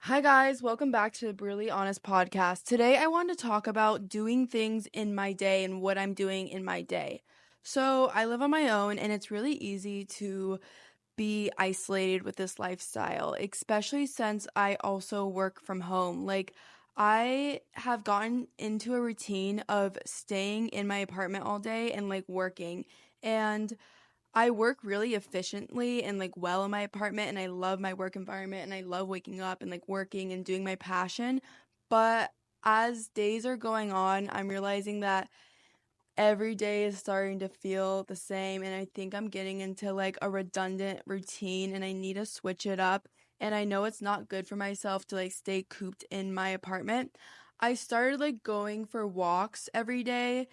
Hi, guys. Welcome back to the Brutally Honest podcast. Today, I want to talk about doing things in my day and what I'm doing in my day. So, I live on my own, and it's really easy to be isolated with this lifestyle, especially since I also work from home. I have gotten into a routine of staying in my apartment all day and working. And I work really efficiently and well in my apartment, and I love my work environment, and I love waking up and working and doing my passion. But as days are going on, I'm realizing that every day is starting to feel the same, and I think I'm getting into a redundant routine, and I need to switch it up. And I know it's not good for myself to stay cooped in my apartment. I started going for walks every day,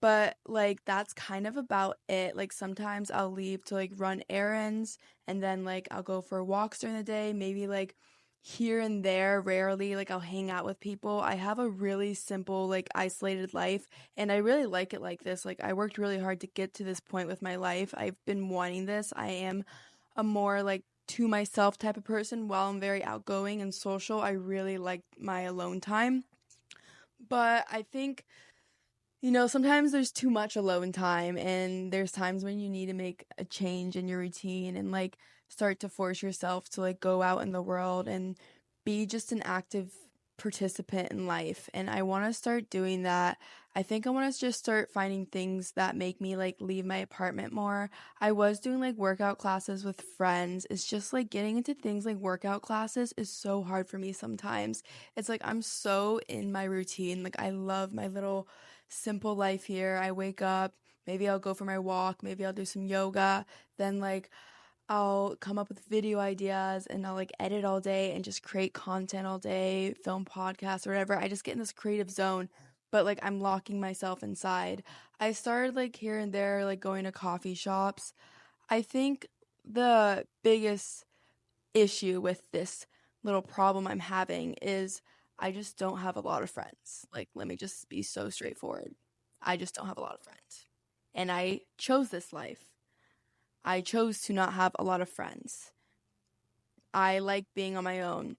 but that's kind of about it. Sometimes I'll leave to run errands, and then I'll go for walks during the day, maybe here and there, rarely I'll hang out with people. I have a really simple isolated life, and I really like it like this. I worked really hard to get to this point with my life. I've been wanting this. I am a more to myself type of person. While I'm very outgoing and social, I really like my alone time. But I think, sometimes there's too much alone time, and there's times when you need to make a change in your routine and start to force yourself to go out in the world and be just an active participant in life. And I want to start doing that. I think I want to just start finding things that make me leave my apartment more. I was doing workout classes with friends. It's just getting into things like workout classes is so hard for me sometimes. It's I'm so in my routine. I love my little simple life here. I wake up, maybe I'll go for my walk, maybe I'll do some yoga, then I'll come up with video ideas, and I'll edit all day and just create content all day, film podcasts or whatever. I just get in this creative zone, but I'm locking myself inside. I started here and there going to coffee shops. I think the biggest issue with this little problem I'm having is I just don't have a lot of friends. Let me just be so straightforward. I just don't have a lot of friends. And I chose this life. I chose to not have a lot of friends. I like being on my own.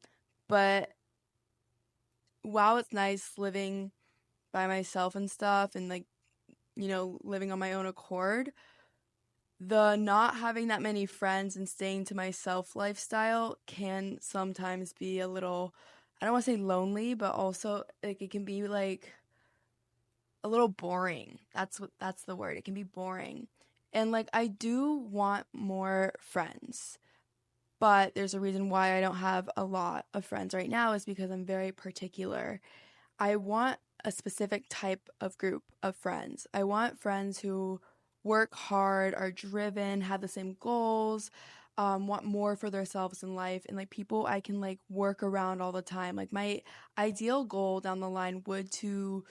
But while it's nice living by myself and stuff and living on my own accord, the not having that many friends and staying to myself lifestyle can sometimes be a little, I don't want to say lonely, but also it can be a little boring. That's the word. It can be boring. And I do want more friends, but there's a reason why I don't have a lot of friends right now is because I'm very particular. I want a specific type of group of friends. I want friends who work hard, are driven, have the same goals, want more for themselves in life, and people I can work around all the time. My ideal goal down the line would to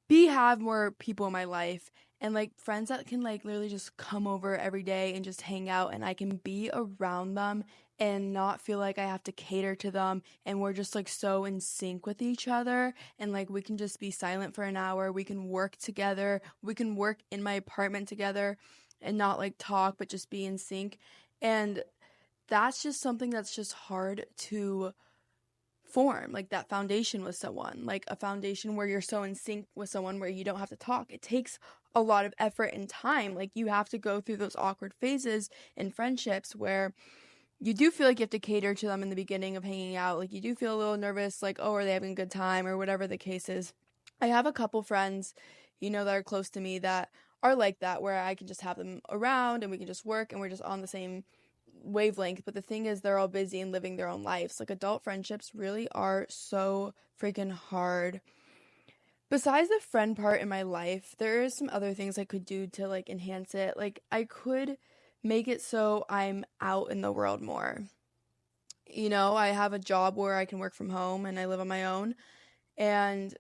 be have more people in my life, and friends that can literally just come over every day and just hang out, and I can be around them and not feel like I have to cater to them, and we're just so in sync with each other, and we can just be silent for an hour, we can work together, we can work in my apartment together and not talk but just be in sync. And that's just something that's just hard to form, that foundation with someone, a foundation where you're so in sync with someone where you don't have to talk. It takes a lot of effort and time. You have to go through those awkward phases in friendships where you do feel like you have to cater to them in the beginning of hanging out. You do feel a little nervous, oh, are they having a good time or whatever the case is. I have a couple friends, that are close to me that are like that, where I can just have them around and we can just work and we're just on the same wavelength. But the thing is, they're all busy and living their own lives. Adult friendships really are so freaking hard. Besides the friend part in my life, there is some other things I could do to enhance it. I could make it so I'm out in the world more. I have a job where I can work from home and I live on my own, and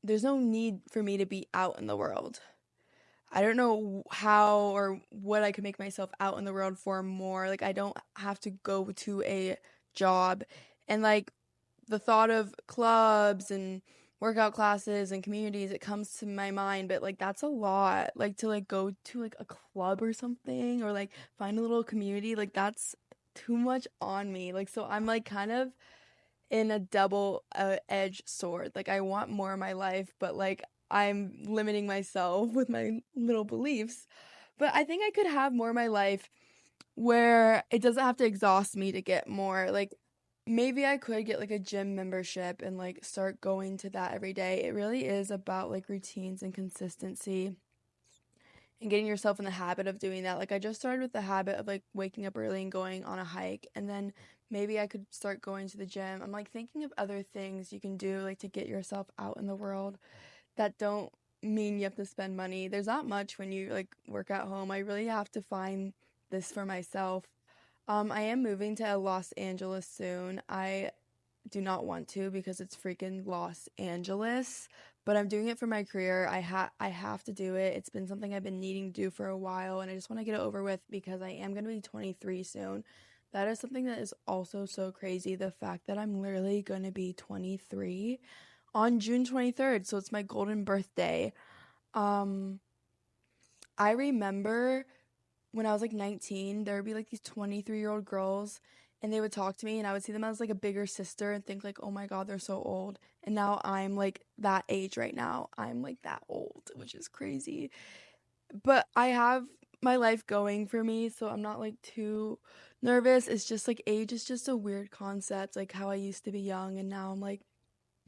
there's no need for me to be out in the world. I don't know how or what I could make myself out in the world for more. I don't have to go to a job. And the thought of clubs and workout classes and communities, it comes to my mind, but that's a lot. To go to a club or something, or find a little community, that's too much on me. So I'm kind of in a double edged sword. Like I want more in my life, but like I'm limiting myself with my little beliefs. But I think I could have more in my life where it doesn't have to exhaust me to get more. Like maybe I could get like a gym membership and like start going to that every day. It really is about like routines and consistency and getting yourself in the habit of doing that. Like I just started with the habit of like waking up early and going on a hike, and then maybe I could start going to the gym. I'm like thinking of other things you can do like to get yourself out in the world that don't mean you have to spend money. There's not much when you like work at home. I really have to find this for myself. I am moving to Los Angeles soon. I do not want to because it's freaking Los Angeles, but I'm doing it for my career. I have to do it. It's been something I've been needing to do for a while, and I just want to get it over with because I am going to be 23 soon. That is something that is also so crazy, the fact that I'm literally going to be 23 on June 23rd, so it's my golden birthday. Um I remember when I was like 19, there would be like these 23-year-old girls and they would talk to me and I would see them as like a bigger sister and think like, "Oh my God, they're so old." And now I'm like that age right now. I'm like that old, which is crazy. But I have my life going for me, so I'm not like too nervous. It's just like age is just a weird concept, like how I used to be young and now I'm like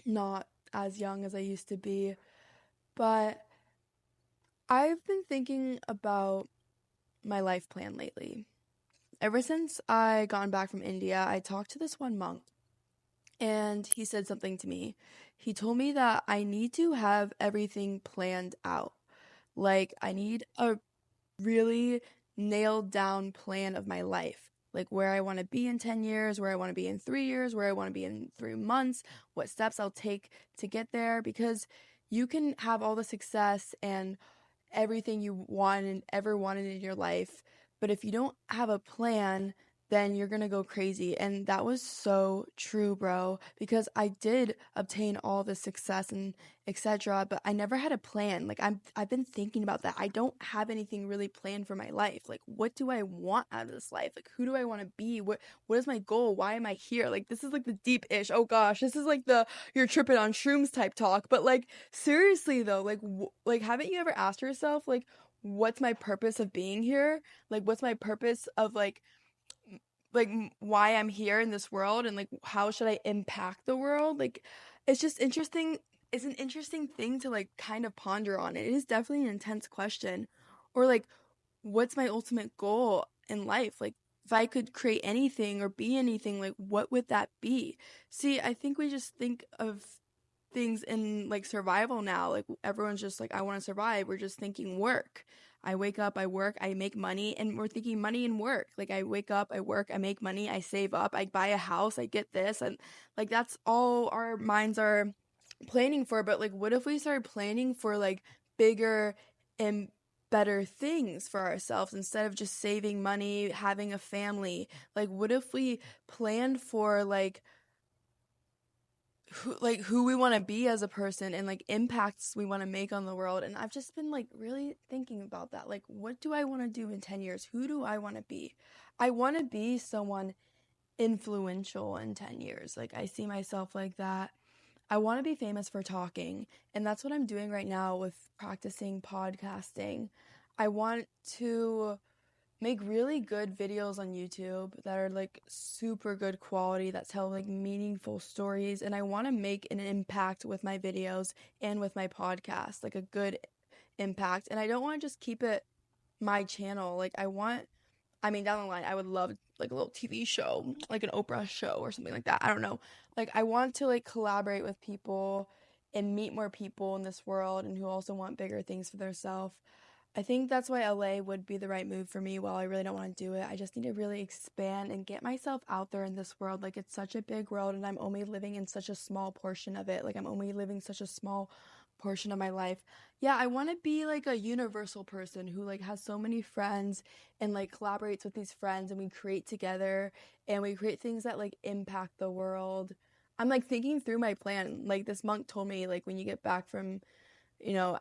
not as young as I used to be. But I've been thinking about my life plan lately. Ever since I gone back from India, I talked to this one monk and he said something to me. He told me that I need to have everything planned out. Like I need a really nailed down plan of my life. Like where I want to be in 10 years, where I want to be in 3 years, where I want to be in 3 months, what steps I'll take to get there because you can have all the success and everything you want and ever wanted in your life. But if you don't have a plan, then you're gonna go crazy. And that was so true, bro, because I did obtain all the success and etc. But I never had a plan. Like I've been thinking about that. I don't have anything really planned for my life. Like what do I want out of this life? Like who do I want to be? What is my goal? Why am I here? Like this is like the deep ish. Oh gosh, this is like the you're tripping on shrooms type talk. But like seriously though, like like haven't you ever asked yourself like what's my purpose of being here? Like what's my purpose of why I'm here in this world and like how should I impact the world? Like it's just interesting. It's an interesting thing to like kind of ponder on. It is definitely an intense question. Or like what's my ultimate goal in life? Like if I could create anything or be anything, like what would that be? See, I think we just think of things in like survival now. Like everyone's just like, I want to survive. We're just thinking work. I wake up, I work, I make money, and we're thinking money and work. Like I wake up, I work, I make money, I save up, I buy a house, I get this, and like that's all our minds are planning for. But like, what if we started planning for like bigger and better things for ourselves instead of just saving money, having a family? Like, what if we planned for who we want to be as a person and like impacts we want to make on the world. And I've just been like really thinking about that. Like what do I want to do in 10 years? Who do I want to be? I want to be someone influential in 10 years. Like I see myself like that. I want to be famous for talking, and that's what I'm doing right now with practicing podcasting. I want to make really good videos on YouTube that are like super good quality that tell like meaningful stories, and I want to make an impact with my videos and with my podcast, like a good impact. And I don't want to just keep it my channel. Like I mean down the line I would love like a little TV show, like an Oprah show or something like that. I don't know. Like I want to like collaborate with people and meet more people in this world and who also want bigger things for themselves. I think that's why LA would be the right move for me. While I really don't want to do it, I just need to really expand and get myself out there in this world. Like, it's such a big world, and I'm only living in such a small portion of it. Like, I'm only living such a small portion of my life. Yeah, I want to be like a universal person who like has so many friends and like collaborates with these friends and we create together and we create things that like impact the world. I'm like thinking through my plan. Like this monk told me like when you get back from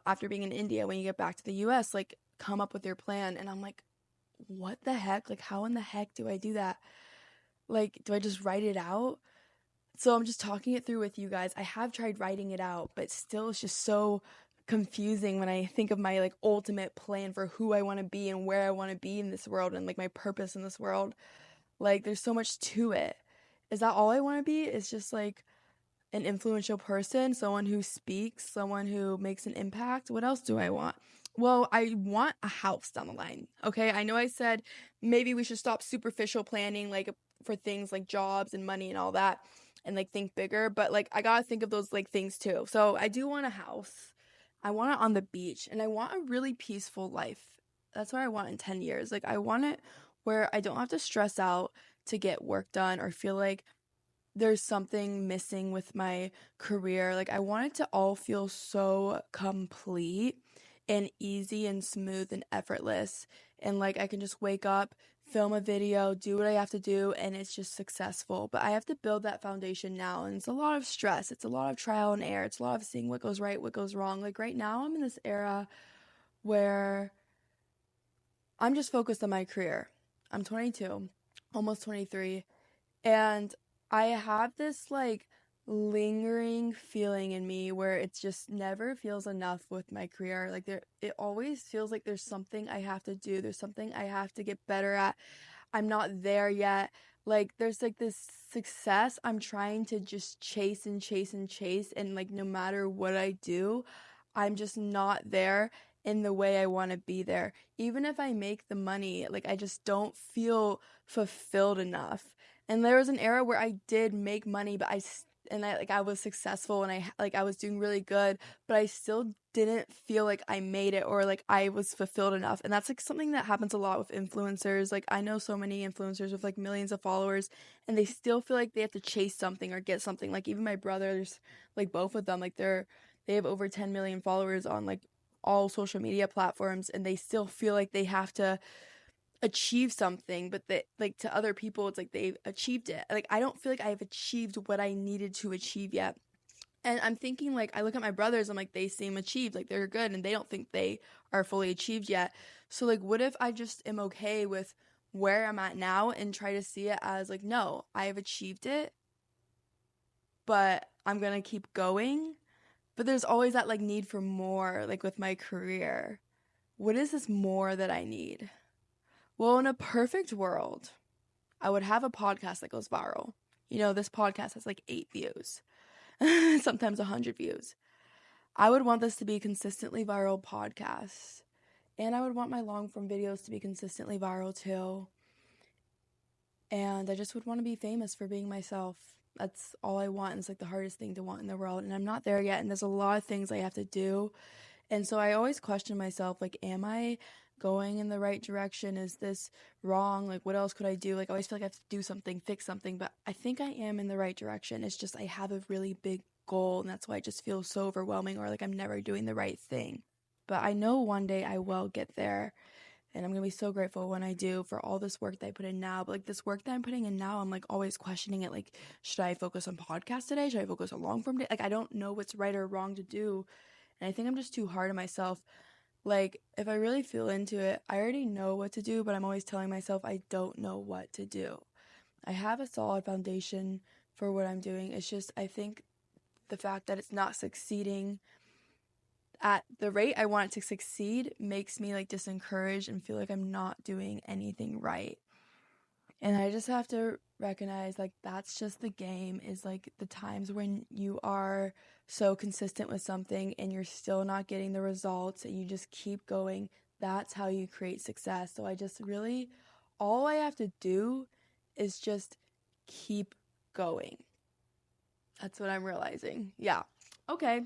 after being in India, when you get back to the US, like come up with your plan. And I'm like, what the heck? Like, how in the heck do I do that? Like, do I just write it out? So I'm just talking it through with you guys. I have tried writing it out, but still it's just so confusing when I think of my like ultimate plan for who I want to be and where I want to be in this world and like my purpose in this world. Like there's so much to it. Is that all I want to be? Is just like an influential person, someone who speaks, someone who makes an impact. What else do I want? Well, I want a house down the line. Okay, I know I said maybe we should stop superficial planning like for things like jobs and money and all that and like think bigger, but like I got to think of those like things too. So, I do want a house. I want it on the beach and I want a really peaceful life. That's what I want in 10 years. Like I want it where I don't have to stress out to get work done or feel like there's something missing with my career. Like I want it to all feel so complete and easy and smooth and effortless. And like I can just wake up, film a video, do what I have to do, and it's just successful. But I have to build that foundation now. And it's a lot of stress. It's a lot of trial and error. It's a lot of seeing what goes right, what goes wrong. Like right now, I'm in this era where I'm just focused on my career. I'm 22, almost 23. And I have this like lingering feeling in me where it's just never feels enough with my career. Like it always feels like there's something I have to do. There's something I have to get better at. I'm not there yet. Like there's like this success I'm trying to just chase and chase and chase, and like no matter what I do, I'm just not there in the way I want to be there. Even if I make the money, like I just don't feel fulfilled enough. And there was an era where I did make money, but I was successful and I was doing really good, but I still didn't feel like I made it or like I was fulfilled enough. And that's like something that happens a lot with influencers. Like I know so many influencers with like millions of followers and they still feel like they have to chase something or get something. Like even my brothers, like both of them, like they have over 10 million followers on like all social media platforms and they still feel like they have to achieve something, but that like to other people it's like they've achieved it. Like I don't feel like I've achieved what I needed to achieve yet. And I'm thinking like I look at my brothers, I'm like they seem achieved, like they're good and they don't think they are fully achieved yet. So like what if I just am okay with where I'm at now and try to see it as like no, I have achieved it, but I'm going to keep going. But there's always that like need for more like with my career. What is this more that I need? Well, in a perfect world, I would have a podcast that goes viral. You know, this podcast has like 8 views, sometimes 100 views. I would want this to be consistently viral podcasts. And I would want my long form videos to be consistently viral too. And I just would want to be famous for being myself. That's all I want. And it's like the hardest thing to want in the world. And I'm not there yet. And there's a lot of things I have to do. And so I always question myself, like, am I going in the right direction? Is this wrong? Like, what else could I do? Like, I always feel like I have to do something, fix something, but I think I am in the right direction. It's just I have a really big goal, and that's why it just feels so overwhelming or like I'm never doing the right thing. But I know one day I will get there, and I'm gonna be so grateful when I do for all this work that I put in now. But like this work that I'm putting in now, I'm like always questioning it. Like, should I focus on podcast today? Should I focus on long form today? Like, I don't know what's right or wrong to do. And I think I'm just too hard on myself. Like, if I really feel into it, I already know what to do, but I'm always telling myself I don't know what to do. I have a solid foundation for what I'm doing. It's just, I think the fact that it's not succeeding at the rate I want it to succeed makes me like disencouraged and feel like I'm not doing anything right. And I just have to recognize like that's just the game is like the times when you are so consistent with something and you're still not getting the results and you just keep going. That's how you create success. So I just really, all I have to do is just keep going. That's what I'm realizing. Yeah. Okay.